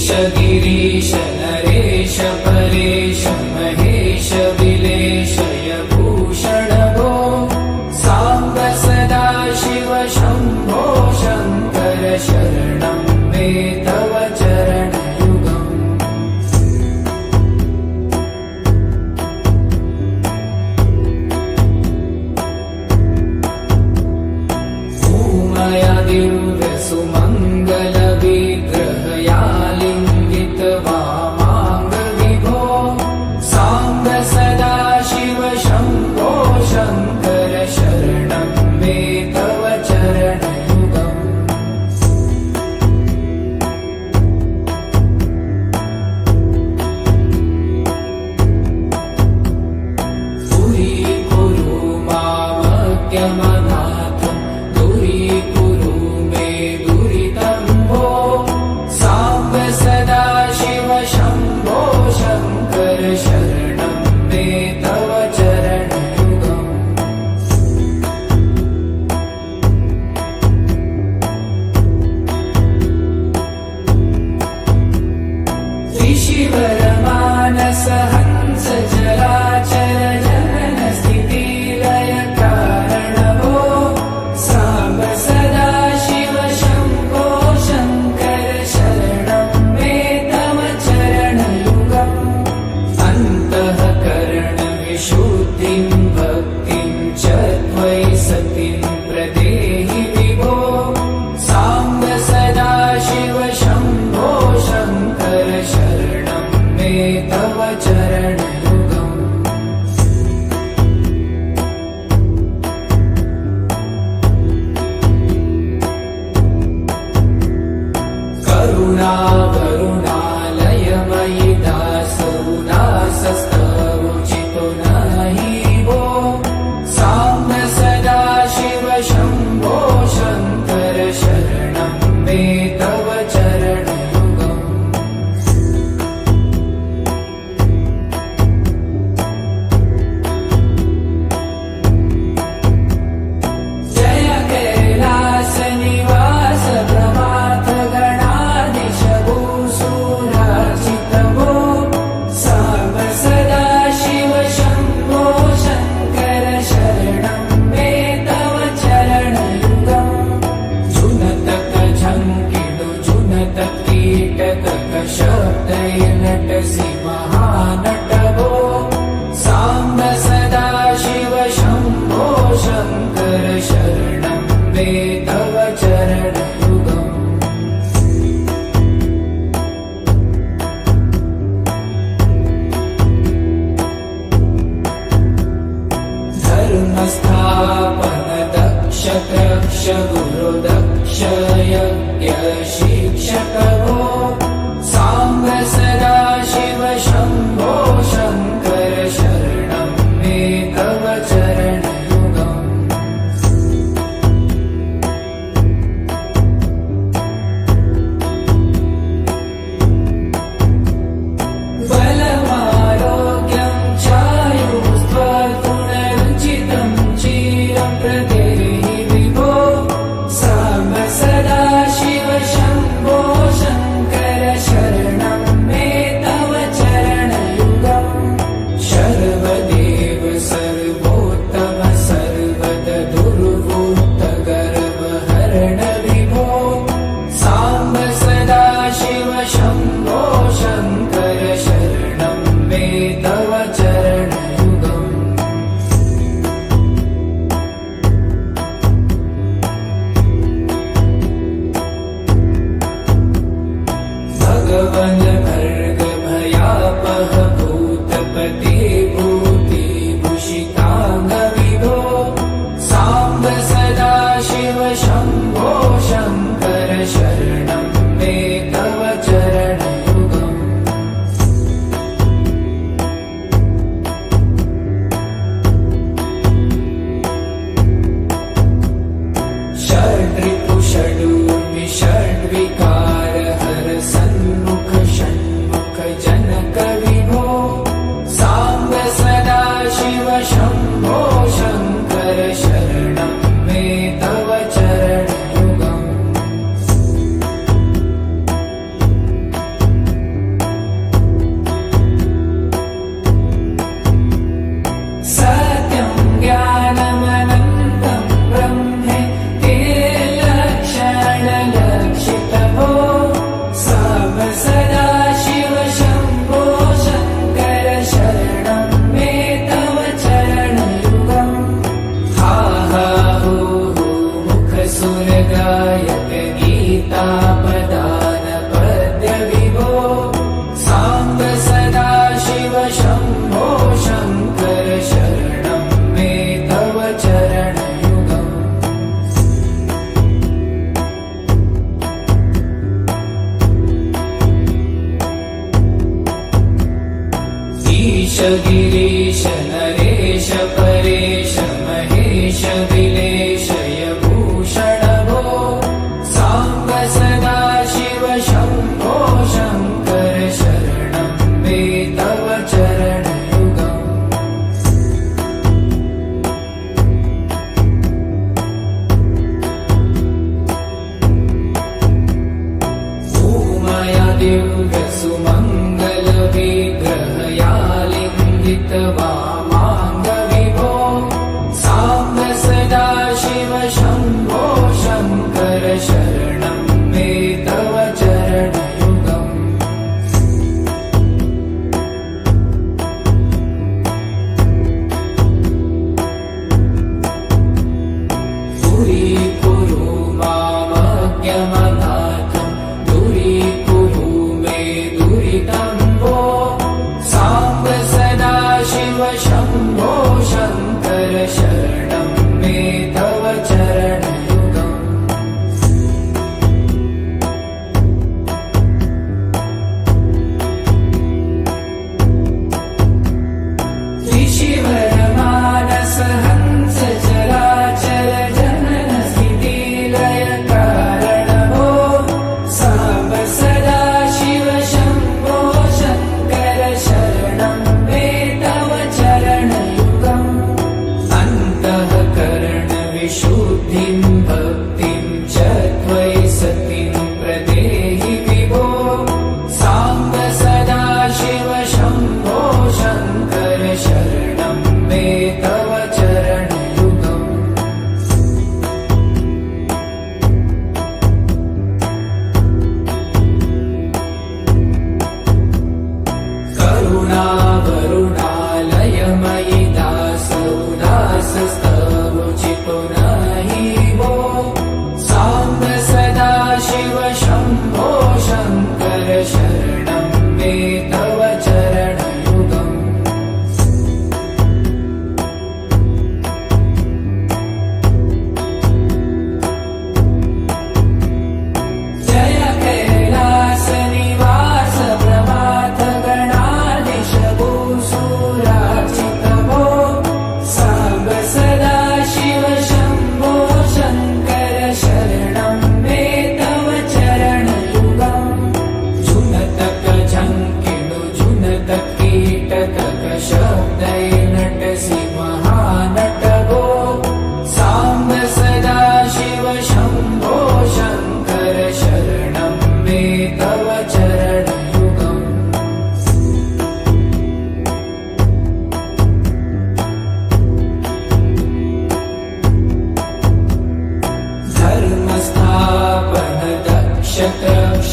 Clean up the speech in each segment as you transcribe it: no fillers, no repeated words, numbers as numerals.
गिरीश नरेश परेश महेश विलेशय भूषण भो साम्ब सदा शिव शम्भो शङ्कर शरणं मे तव चरणयुगम् भूमया दिव्य सुमङ्गल विग्रहया लिङ्गित वामाङ्ग विभो साम्ब सदा शिव शम्भो शङ्कर शरणं मे तव चरणयुगम् दूरीकुरु मामज्ञमनाथं दूरीकुरु मे दुरितं भो साम्ब सदा शिव शम्भो शङ्कर शरणं मे तव चरणयुगम् ऋषिवरमानस हंस जराचर जनन स्थिति लय कारण भो साम्ब सदा शिव शम्भो शङ्कर शरणं मे तव चरणयुगम् अन्तःकरण विशुद्धिं भक्तिं च त्वयि सतिं प्रदेहि विभो साम्ब सदा शिव शम्भो शङ्कर शरणं मे तव चरणयुगम् करुणावरुणालयमयि दासोदासस्तवोचितो नहि भो साम्ब सदा शिव शम्भो शङ्कर शरणं मे तव चरणयुगम् जय कैलासनिवास प्रमाथ गणाधीश भूसुरार्चित भो साम्ब सदा शिव शम्भो शङ्कर शरणं मे तव चरणयुगम् जुनतक झङ्किडु जुनत कीटक शब्दय नटसि महानट भो साम्ब सदा शिव शम्भो शङ्कर शरणं मे तव चरणयुगम् धर्मस्थापन दक्ष रक्ष गुरु दक्ष यज्ञ शिक्षक भो साम्ब सदा शिव शम्भो शङ्कर शरणं मे तव चरणयुगम् बलमारोग्यं चायुस्त्वगुणरुचितं चिरं प्रदेहि विभो साम्ब सदा शिव शम्भो शङ्कर शरणं मे तव चरणयुगम् शर्वदेव सर्वोत्तम सर्वद दुर्वृत्त गर्वहरण विभो साम्ब सदा शिव शम्भो शङ्कर शरणं मे तव चरणयुगम् भगवन् भर्ग भयापह भूतपते भूतिभूषिताङ्ग विभो साम्ब सदा शिव शम्भो शङ्कर शरणं मे तव चरणयुगम् षड्रिपु षडूर्मि षड्विकार हर सन्मुख षण्मुख जनक विभो साम्ब सदा शिव शम्भो शङ्कर शरणं मे तव चरणयुगम्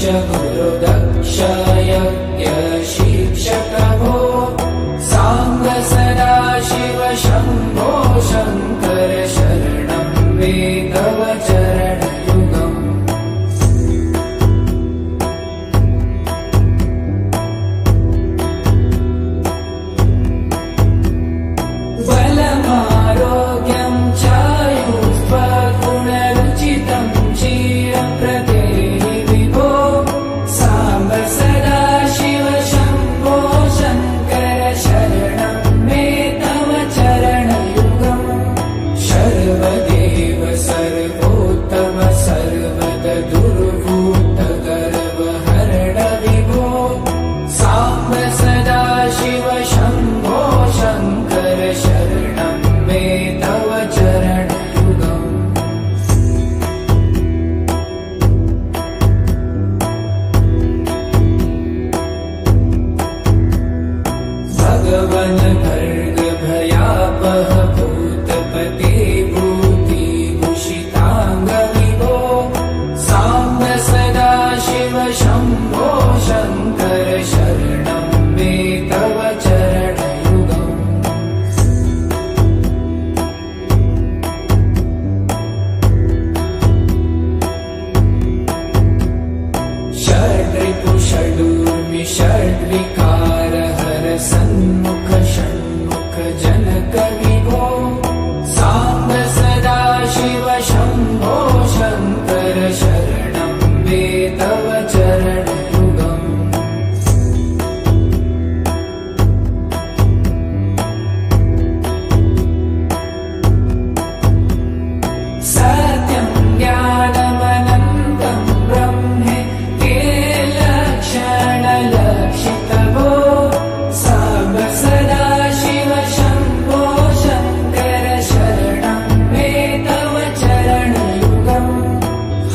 गुरुदक्ष यज्ञ शिक्षक भो सांब सदाशिव शम्भो शङ्कर शरणं मे तव चरणयुगम् बलमारोग्यं चायुस्त्वगुणरुचितं चिरं प्रदेहि विभो सांब सदाशिव शम्भो शङ्कर शरणं मे तव चरणयुगम् सर्वदेव सर्वोत्तम सर्वद दुर्भूत गर्वहरण विभो सांब सदाशिव शम्भो शङ्कर शरणं मे तव चरणयुगम् भगवन् भर्ग भयापह भूतपते भूतिभूषिताङ्ग विभो सांब सदाशिव शम्भो शङ्कर शरणं मे तव चरणयुगम् षड्रिपु षडूर्मि षड्विकार हर सन्मुख षण्मुख जनक विभो सांब सदाशिव शम्भो शङ्कर शरणं मे तव चरणयुगम् सत्यं ज्ञानमनन्तं ब्रह्मे ते लक्षणलक्षितभो सांब सदाशिव शम्भो शङ्कर शरणं मे तव चरणयुगम्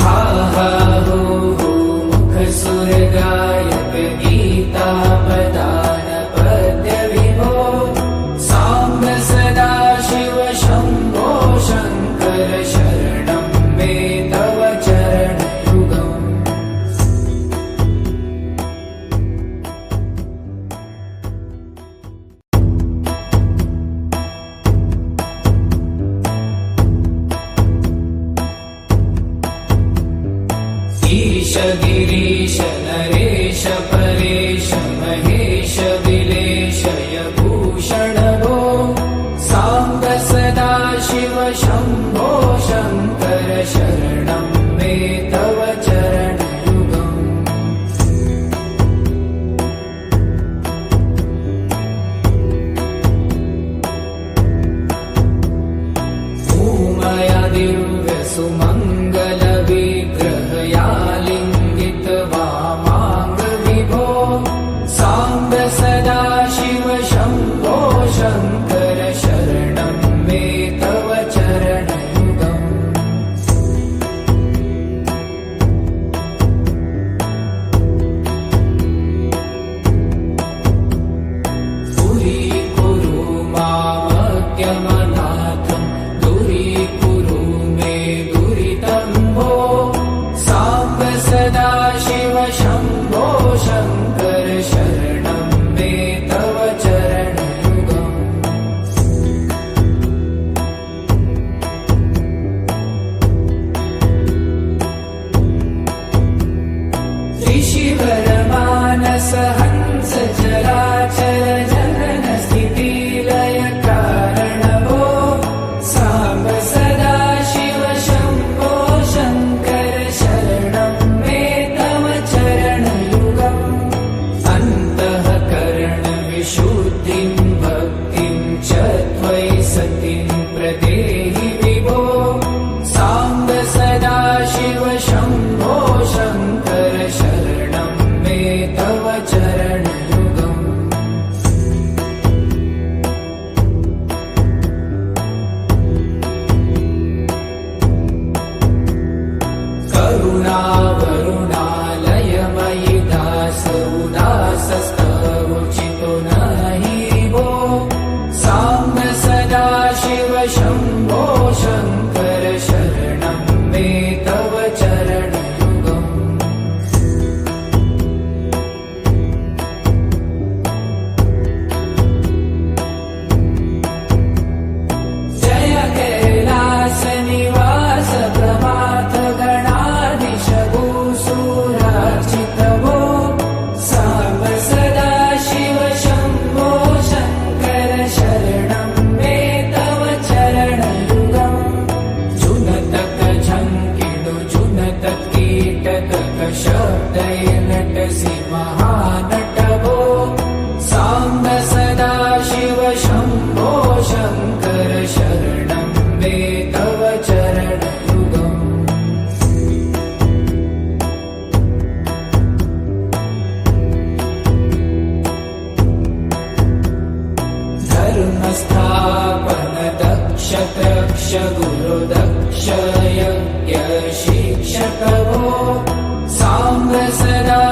हा हा हो हो मुखसुरगायक गीतापदान पद्य विभो सांब सदाशिव शम्भो शङ्कर शरणं मे तव चरणयुगम् ईश गिरीश नरेश परेश महेश विलेशय भूषण भो सांब सदाशिव शम्भो शङ्कर शरणं मे तव चरणयुगम् भूमया दिव्य सुमङ्गल विग्रहयालिङ्गित वामाङ्ग विभो सांब सदाशिव शम्भो शङ्कर शरणं मे तव चरणयुगम् दूरीकुरु मामज्ञमनाथं दूरीकुरु मे दुरितं भो सांब सदाशिव शम्भो शङ्कर शरणं मे तव चरणयुगम् ऋषिवरमानस हंस चराचर जनन स्थिति लय कारण भो सांब सदाशिव शम्भो शङ्कर शरणं मे तव चरणयुगम् अन्तःकरण विशुद्धिं भक्तिं च त्वयि सतिं प्रदेहि विभो सांब सदाशिव शम्भो शङ्कर शरणं मे तव चरणयुगम् करुणावरुणालयमयि दास उदासस्तवोचितो नहि भो सांब सदाशिव शम्भो शङ्कर शरणं मे तव चरणयुगम् नक्षत्रक्ष गुरुदक्ष यज्ञ शिक्षक भो साम्ब सदा